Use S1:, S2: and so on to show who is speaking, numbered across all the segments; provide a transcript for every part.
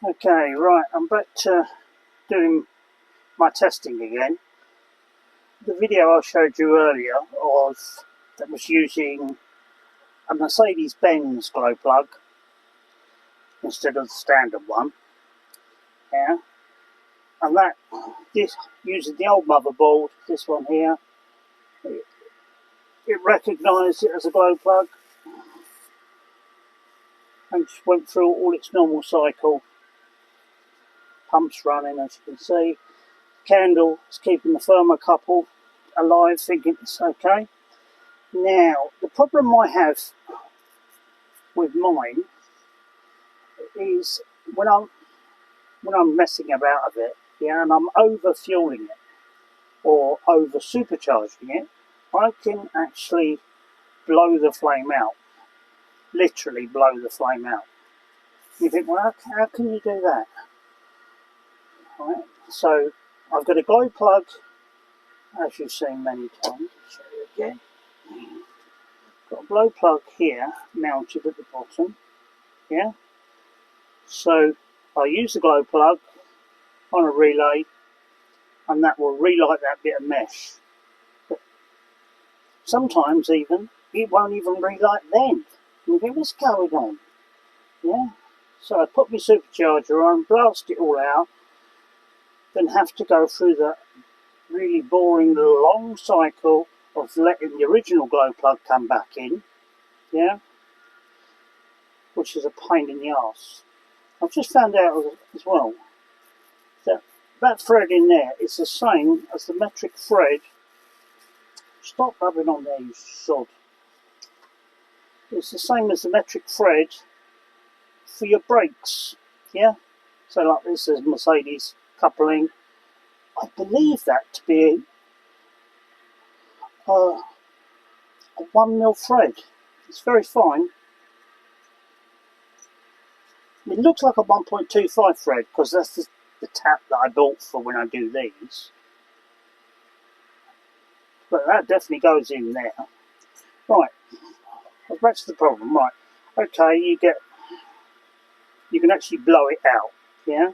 S1: Okay, right, I'm back to doing my testing again. The video I showed you earlier was using a Mercedes-Benz glow plug instead of the standard one. Yeah, and this using the old motherboard, this one here, it recognised it as a glow plug and just went through all its normal cycle. Pumps running, as you can see. Candle is keeping the thermocouple alive, thinking it's okay. Now, the problem I have with mine is when I'm messing about a bit, yeah, and I'm over fueling it or over supercharging it, I can actually blow the flame out. Literally blow the flame out. You think, well, how can you do that? Right. So I've got a glow plug, as you've seen many times. I'll show you again. Got a glow plug here mounted at the bottom. Yeah. So I use the glow plug on a relay, and that will relight that bit of mesh. But sometimes even it won't even relight then. You think, what's going on? Yeah. So I put my supercharger on, blast it all out, then have to go through the really boring long cycle of letting the original glow plug come back in. Yeah. Which is a pain in the arse. I've just found out as well that thread in there is the same as the metric thread. Stop rubbing on there, you sod. It's the same as the metric thread for your brakes. Yeah? So like this is Mercedes coupling. I believe that to be a 1mm thread. It's very fine. It looks like a 1.25 thread because that's the tap that I bought for when I do these. But that definitely goes in there. Right, that's the problem. Right, okay, you can actually blow it out. Yeah,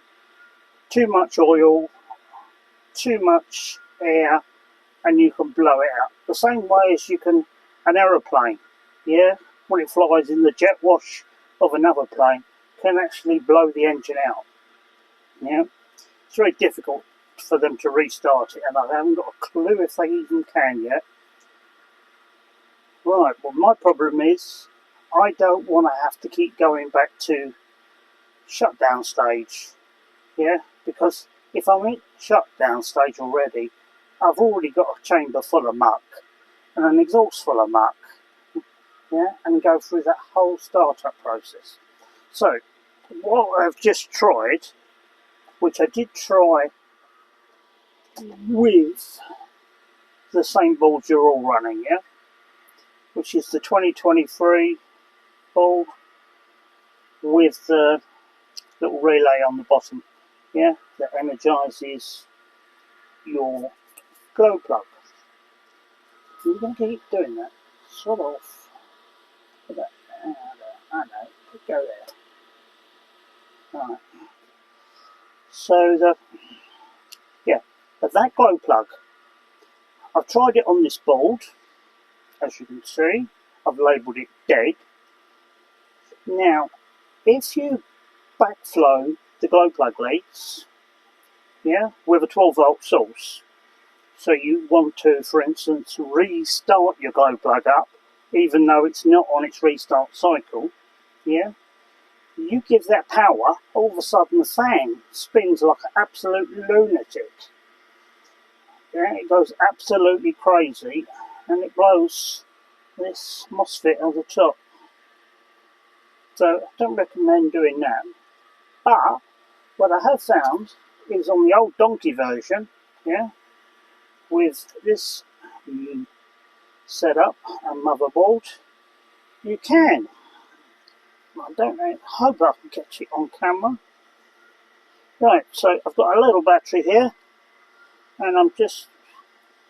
S1: too much oil, too much air, and you can blow it out. The same way as you can an aeroplane. Yeah, when it flies in the jet wash of another plane, can actually blow the engine out. Yeah, it's very difficult for them to restart it, and I haven't got a clue if they even can yet. Right, well, my problem is I don't want to have to keep going back to shutdown stage. Yeah, because if I'm in shutdown stage already, I've already got a chamber full of muck and an exhaust full of muck. Yeah, and go through that whole startup process. So, what I've just tried, which I did try with the same boards you're all running, yeah, which is the 2023 board with the little relay on the bottom, yeah, that energizes your glow plug. You're going to keep doing that. Sort of. Put that there. I know. Go there. Right. So but that glow plug, I've tried it on this board. As you can see, I've labelled it dead. Now, if you backflow the glow plug leads, yeah, with a 12-volt source, so you want to, for instance, restart your glow plug up, even though it's not on its restart cycle, yeah, you give that power, all of a sudden the fan spins like an absolute lunatic. Yeah, it goes absolutely crazy, and it blows this MOSFET on the top. So I don't recommend doing that. But what I have found is on the old donkey version, yeah, with this setup and motherboard, you can. I don't know, hope I can catch it on camera. Right, so I've got a little battery here, and I'm just,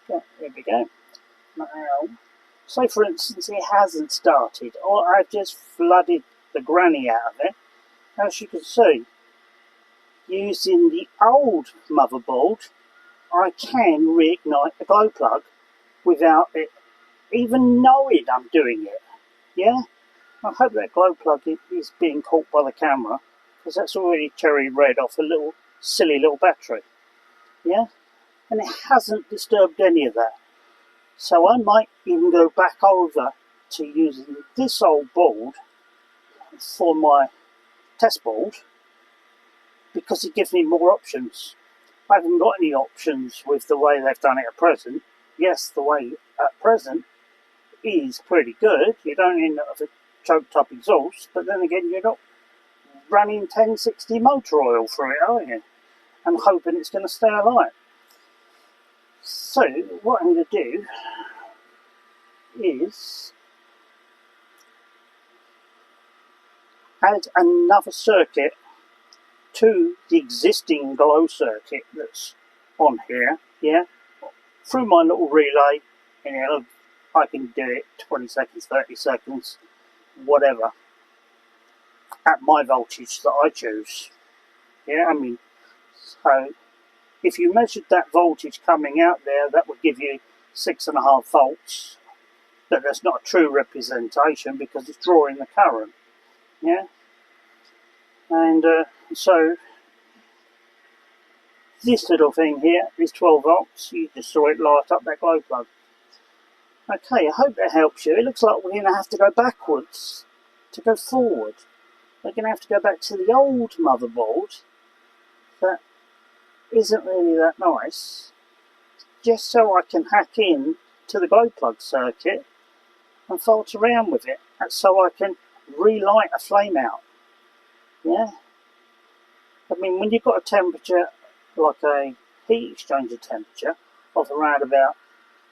S1: there we go. Now, say for instance it hasn't started, or I've just flooded the granny out of it. As you can see, using the old motherboard, I can reignite the glow plug without it even knowing I'm doing it. Yeah, I hope that glow plug is being caught by the camera, because that's already cherry red off a little silly little battery. Yeah, and it hasn't disturbed any of that. So I might even go back over to using this old board for my test board, because it gives me more options. I haven't got any options with the way they've done it at present. Yes, the way at present is pretty good. You don't end up with a choked up exhaust, but then again, you're not running 1060 motor oil through it, are you? And hoping it's going to stay alive. So what I'm going to do is add another circuit to the existing glow circuit that's on here, yeah, through my little relay, and I can do it 20 seconds, 30 seconds, whatever, at my voltage that I choose. Yeah, I mean, so if you measured that voltage coming out there, that would give you 6.5 volts, but that's not a true representation because it's drawing the current. Yeah, and so this little thing here is 12 volts. You just saw it light up that glow plug. Okay, I hope that helps you. It looks like we're going to have to go backwards to go forward. We're going to have to go back to the old motherboard that isn't really that nice, just so I can hack in to the glow plug circuit and fault around with it, and so I can relight a flame out. Yeah, I mean, when you've got a temperature like a heat exchanger temperature of around about,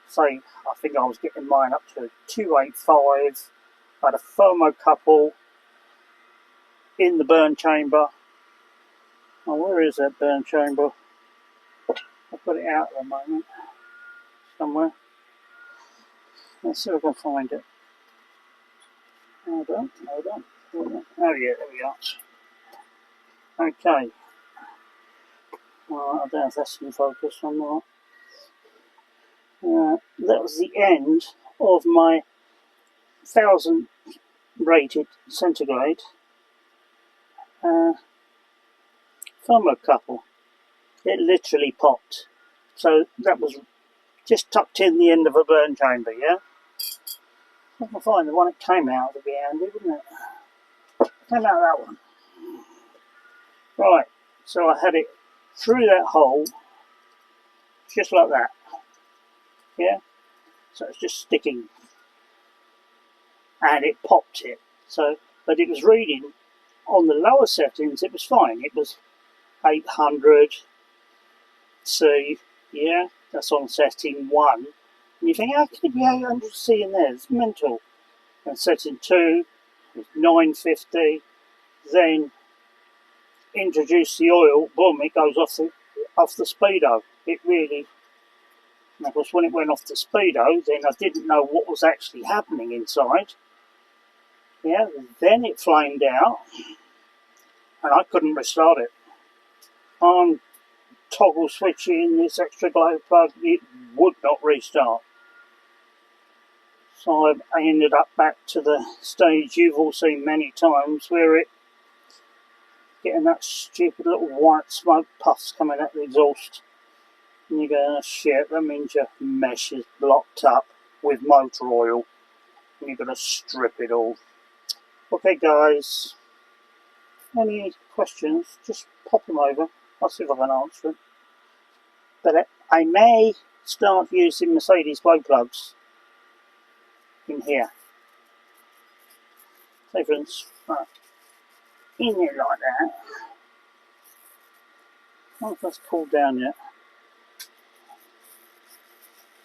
S1: say, I think I was getting mine up to 285. I had a thermocouple in the burn chamber. Oh, where is that burn chamber? I've got it out at the moment somewhere. Let's see if I can find it. Hold on. Oh yeah, there we are. Okay. I don't know if that's in focus or not. That was the end of my 1000 rated centigrade thermocouple. It literally popped. So that was just tucked in the end of a burn chamber, yeah? If I can find the one it came out, would be handy, wouldn't it? Came out that one. Right, so I had it through that hole, just like that. Yeah? So it's just sticking. And it popped it. So, but it was reading on the lower settings, it was fine. It was 800 C, yeah? That's on setting 1. And you think, how can it be 800 C in there? It's mental. And setting 2 was 950. Then introduce the oil, boom, it goes off the speedo. It really, and of course when it went off the speedo, then I didn't know what was actually happening inside. Yeah, then it flamed out, and I couldn't restart it. On toggle switching this extra glow plug, it would not restart. So I ended up back to the stage you've all seen many times, where it getting that stupid little white smoke puffs coming out the exhaust. And you go, oh shit, that means your mesh is blocked up with motor oil. And you've got to strip it all. Okay guys, any questions, just pop them over. I'll see if I can answer them. But I may start using Mercedes glow plugs in here. Say for instance, right, in it like that. I don't know if that's cooled down yet.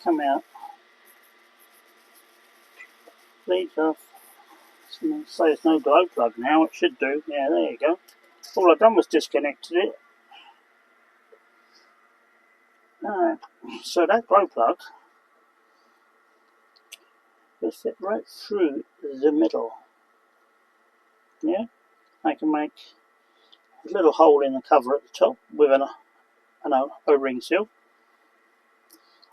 S1: Come out. Leads off. So there's no glow plug now, it should do. Yeah, there you go. All I've done was disconnected it. Alright, so that glow plug will fit right through the middle. Yeah, I can make a little hole in the cover at the top with an O-ring seal.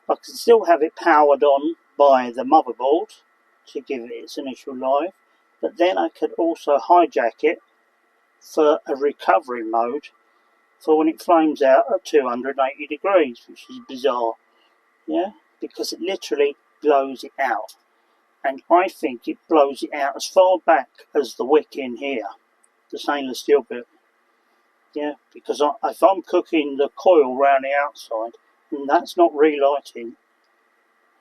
S1: I can still have it powered on by the motherboard to give it its initial life, but then I could also hijack it for a recovery mode for when it flames out at 280 degrees, which is bizarre, yeah, because it literally blows it out. And I think it blows it out as far back as the wick in here, the stainless steel bit. Yeah, because if I'm cooking the coil round the outside and that's not relighting,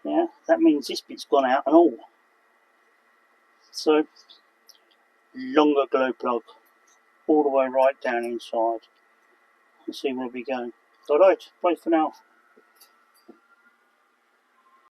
S1: yeah, that means this bit's gone out and all. So, longer glue plug, all the way right down inside. And see where we go. Alright, bye for now.